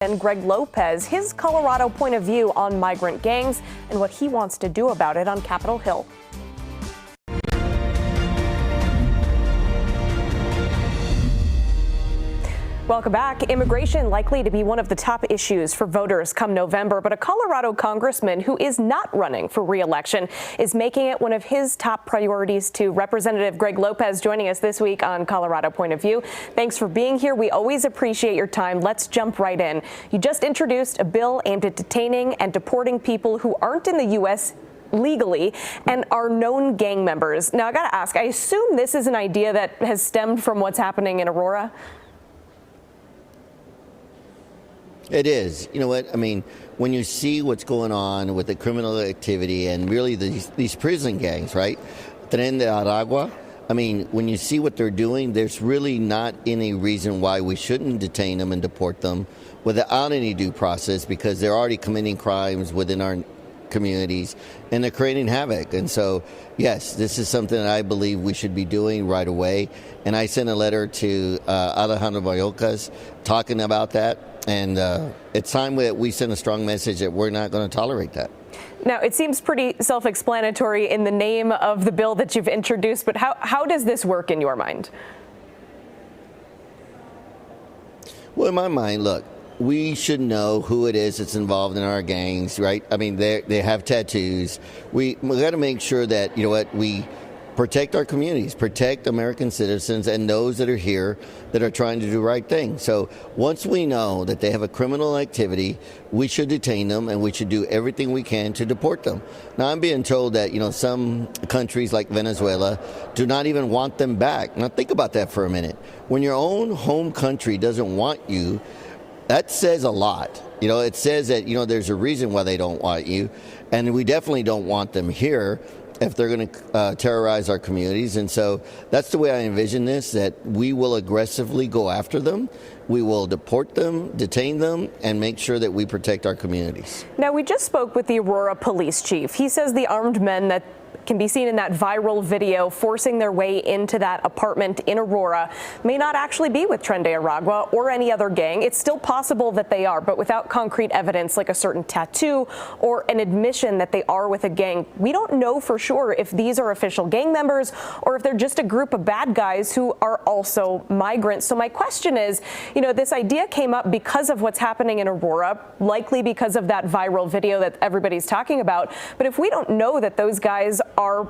And Greg Lopez, his Colorado point of view on migrant gangs and what he wants to do about it on Capitol Hill. Welcome back. Immigration likely to be one of the top issues for voters come November, but a Colorado congressman who is not running for re-election is making it one of his top priorities too. Representative Greg Lopez joining us this week on Colorado Point of View. Thanks for being here. We always appreciate your time. Let's jump right in. You just introduced a bill aimed at detaining and deporting people who aren't in the U.S. legally and are known gang members. Now, I got to ask, I assume this is an idea that has stemmed from what's happening in Aurora? It is. You know what? I mean, when you see what's going on with the criminal activity and really these prison gangs, right? Tren de Aragua. I mean, when you see what they're doing, there's really not any reason why we shouldn't detain them and deport them without any due process, because they're already committing crimes within our communities and they're creating havoc. And so, yes, this is something that I believe we should be doing right away. And I sent a letter to Alejandro Mayorkas talking about that. And it's time that we send a strong message that we're not going to tolerate that. Now, it seems pretty self-explanatory in the name of the bill that you've introduced, but how does this work in your mind? Well, in my mind, look, we should know who it is that's involved in our gangs, right? I mean, they have tattoos. We got to make sure that, you know what, we protect our communities, protect American citizens and those that are here that are trying to do the right thing. So once we know that they have a criminal activity, we should detain them and we should do everything we can to deport them. Now, I'm being told that, you know, some countries like Venezuela do not even want them back. Now, think about that for a minute. When your own home country doesn't want you, that says a lot. You know, it says that, you know, there's a reason why they don't want you, and we definitely don't want them here if they're going to terrorize our communities. And so that's the way I envision this, that we will aggressively go after them. We will deport them, detain them, and make sure that we protect our communities. Now, we just spoke with the Aurora police chief. He says the armed men that can be seen in that viral video forcing their way into that apartment in Aurora may not actually be with Tren de Aragua or any other gang. It's still possible that they are, but without concrete evidence like a certain tattoo or an admission that they are with a gang, we don't know for sure if these are official gang members or if they're just a group of bad guys who are also migrants. So my question is, you know, this idea came up because of what's happening in Aurora, likely because of that viral video that everybody's talking about. But if we don't know that those guys are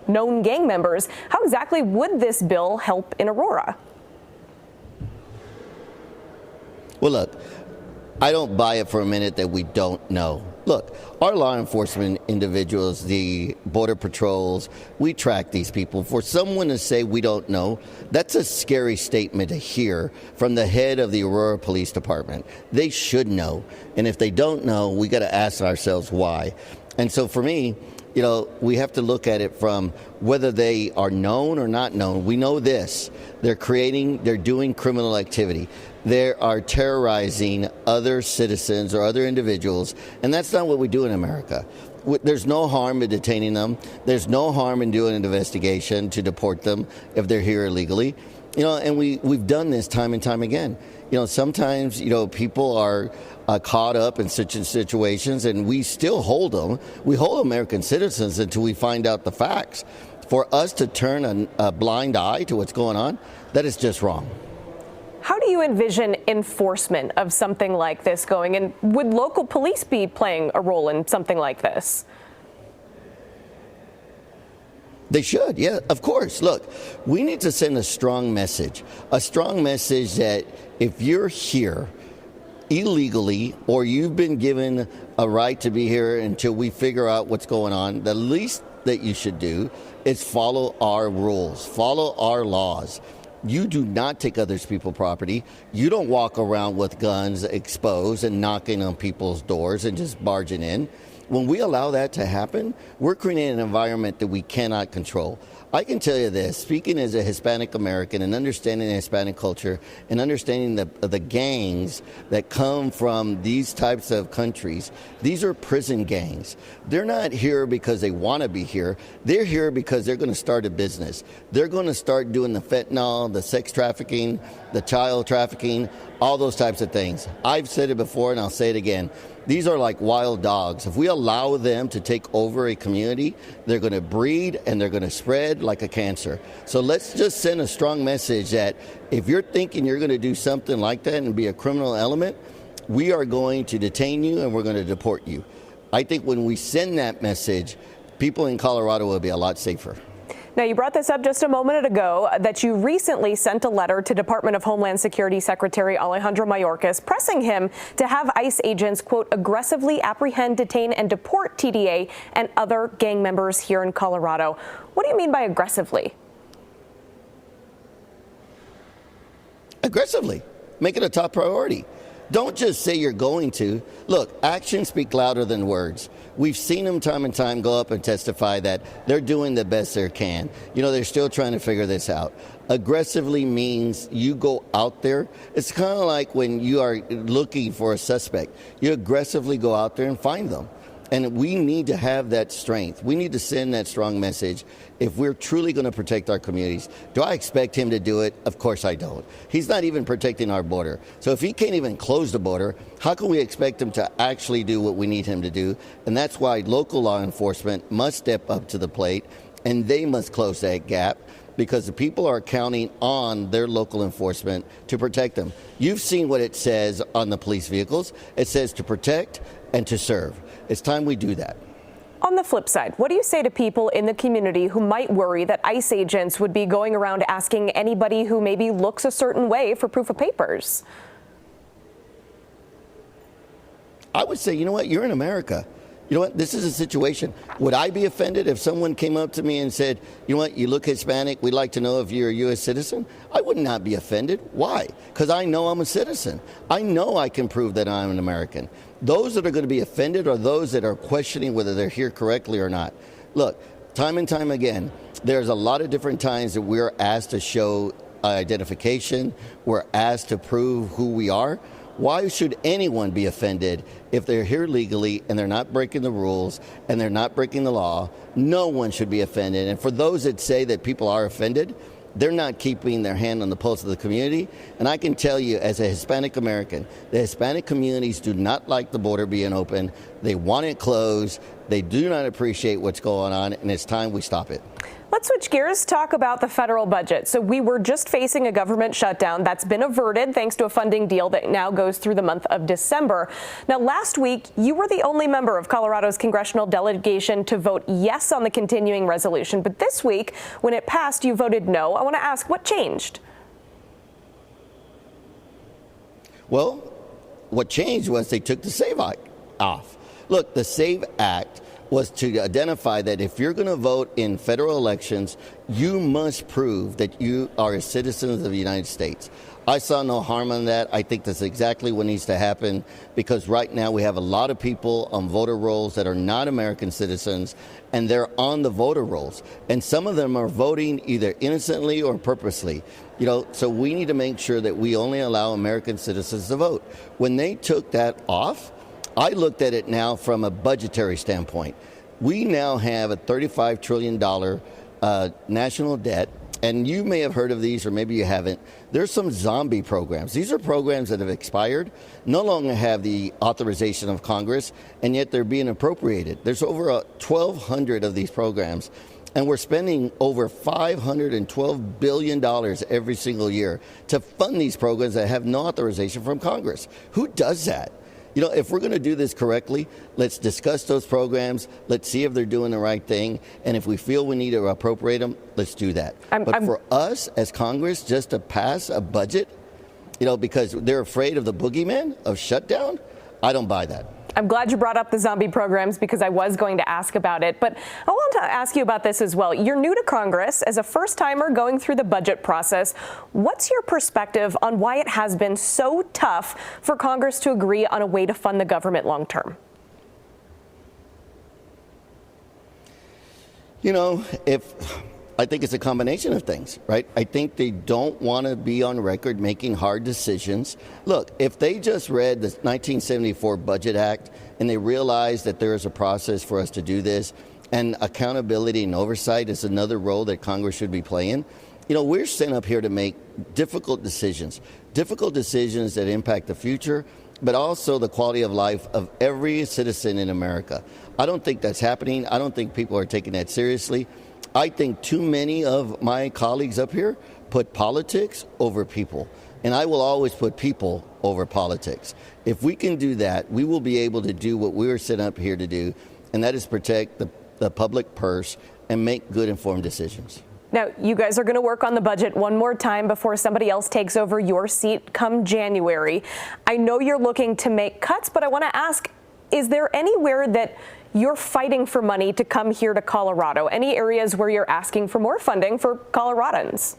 known gang members, how exactly would this bill help in Aurora? Well, look, I don't buy it for a minute that we don't know. Look, our law enforcement individuals, the border patrols, we track these people. For someone to say we don't know, that's a scary statement to hear from the head of the Aurora Police Department. They should know. And if they don't know, we got to ask ourselves why. And so for me, you know, we have to look at it from whether they are known or not known. We know this. They're doing criminal activity. They are terrorizing other citizens or other individuals, and that's not what we do in America. There's no harm in detaining them. There's no harm in doing an investigation to deport them if they're here illegally. You know, and we've done this time and time again. You know, sometimes, you know, people are caught up in such situations, and we still hold them. We hold American citizens until we find out the facts. For us to turn a blind eye to what's going on, that is just wrong. How do you envision enforcement of something like this going? And would local police be playing a role in something like this? They should, yeah, of course. Look, we need to send a strong message that if you're here illegally or you've been given a right to be here until we figure out what's going on, the least that you should do is follow our rules, follow our laws. You do not take other people's property. You don't walk around with guns exposed and knocking on people's doors and just barging in. When we allow that to happen, we're creating an environment that we cannot control. I can tell you this, speaking as a Hispanic American and understanding the Hispanic culture and understanding the gangs that come from these types of countries, these are prison gangs. They're not here because they want to be here. They're here because they're going to start a business. They're going to start doing the fentanyl, the sex trafficking, the child trafficking, all those types of things. I've said it before and I'll say it again. These are like wild dogs. If we allow them to take over a community, they're going to breed and they're going to spread like a cancer. So let's just send a strong message that if you're thinking you're going to do something like that and be a criminal element, we are going to detain you and we're going to deport you. I think when we send that message, people in Colorado will be a lot safer. Now, you brought this up just a moment ago that you recently sent a letter to Department of Homeland Security Secretary Alejandro Mayorkas pressing him to have ICE agents, quote, aggressively apprehend, detain, and deport TDA and other gang members here in Colorado. What do you mean by aggressively? Aggressively. Make it a top priority. Don't just say you're going to. Look, actions speak louder than words. We've seen them time and time go up and testify that they're doing the best they can. You know, they're still trying to figure this out. Aggressively means you go out there. It's kind of like when you are looking for a suspect. You aggressively go out there and find them. And we need to have that strength. We need to send that strong message if we're truly going to protect our communities. Do I expect him to do it? Of course I don't. He's not even protecting our border. So if he can't even close the border, how can we expect him to actually do what we need him to do? And that's why local law enforcement must step up to the plate, and they must close that gap, because the people are counting on their local enforcement to protect them. You've seen what it says on the police vehicles. It says to protect and to serve. It's time we do that. On the flip side, what do you say to people in the community who might worry that ICE agents would be going around asking anybody who maybe looks a certain way for proof of papers? I would say, you know what, you're in America. You know what, this is a situation. Would I be offended if someone came up to me and said, you know what, you look Hispanic, we'd like to know if you're a U.S. citizen? I would not be offended. Why? Because I know I'm a citizen. I know I can prove that I'm an American. Those that are going to be offended are those that are questioning whether they're here correctly or not. Look, time and time again, there's a lot of different times that we're asked to show identification. We're asked to prove who we are. Why should anyone be offended if they're here legally and they're not breaking the rules and they're not breaking the law? No one should be offended. And for those that say that people are offended, they're not keeping their hand on the pulse of the community. And I can tell you, as a Hispanic American, the Hispanic communities do not like the border being open. They want it closed. They do not appreciate what's going on, and it's time we stop it. Let's switch gears, talk about the federal budget. So we were just facing a government shutdown that's been averted thanks to a funding deal that now goes through the month of December. Now, last week, you were the only member of Colorado's congressional delegation to vote yes on the continuing resolution. But this week, when it passed, you voted no. I want to ask, what changed? Well, what changed was they took the SAVE Act off. Look, the SAVE Act was to identify that if you're going to vote in federal elections, you must prove that you are a citizen of the United States. I saw no harm in that. I think that's exactly what needs to happen, because right now we have a lot of people on voter rolls that are not American citizens, and they're on the voter rolls. And some of them are voting either innocently or purposely. You know, so we need to make sure that we only allow American citizens to vote. When they took that off, I looked at it now from a budgetary standpoint. We now have a $35 trillion national debt, and you may have heard of these or maybe you haven't. There's some zombie programs. These are programs that have expired, no longer have the authorization of Congress, and yet they're being appropriated. There's over 1,200 of these programs, and we're spending over $512 billion every single year to fund these programs that have no authorization from Congress. Who does that? You know, if we're going to do this correctly, let's discuss those programs. Let's see if they're doing the right thing. And if we feel we need to appropriate them, let's do that. But for us as Congress just to pass a budget, you know, because they're afraid of the boogeyman of shutdown, I don't buy that. I'm glad you brought up the zombie programs, because I was going to ask about it. But I want to ask you about this as well. You're new to Congress as a first-timer going through the budget process. What's your perspective on why it has been so tough for Congress to agree on a way to fund the government long term? You know, I think it's a combination of things, right? I think they don't want to be on record making hard decisions. Look, if they just read the 1974 Budget Act and they realize that there is a process for us to do this, and accountability and oversight is another role that Congress should be playing, we're sent up here to make difficult decisions that impact the future, but also the quality of life of every citizen in America. I don't think that's happening. I don't think people are taking that seriously. I think too many of my colleagues up here put politics over people, and I will always put people over politics. If we can do that, we will be able to do what we were set up here to do, and that is protect the public purse and make good informed decisions. Now, you guys are going to work on the budget one more time before somebody else takes over your seat come January. I know you're looking to make cuts, but I want to ask, is there anywhere that you're fighting for money to come here to Colorado? Any areas where you're asking for more funding for Coloradans?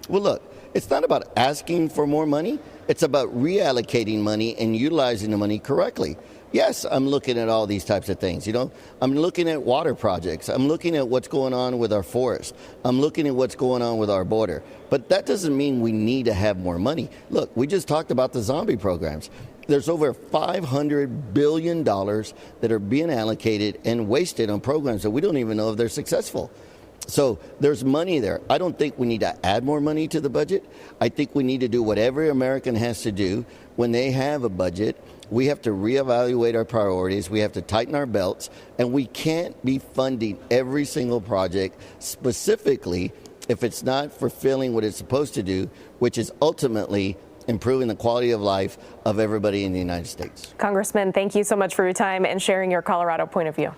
Well, look, it's not about asking for more money. It's about reallocating money and utilizing the money correctly. Yes, I'm looking at all these types of things. I'm looking at water projects. I'm looking at what's going on with our forest. I'm looking at what's going on with our border. But that doesn't mean we need to have more money. Look, we just talked about the zombie programs. There's over $500 billion that are being allocated and wasted on programs that we don't even know if they're successful. So there's money there. I don't think we need to add more money to the budget. I think we need to do what every American has to do when they have a budget. We have to reevaluate our priorities. We have to tighten our belts, and we can't be funding every single project specifically if it's not fulfilling what it's supposed to do, which is ultimately improving the quality of life of everybody in the United States. Congressman, thank you so much for your time and sharing your Colorado point of view.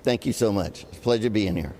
Thank you so much. It's a pleasure being here.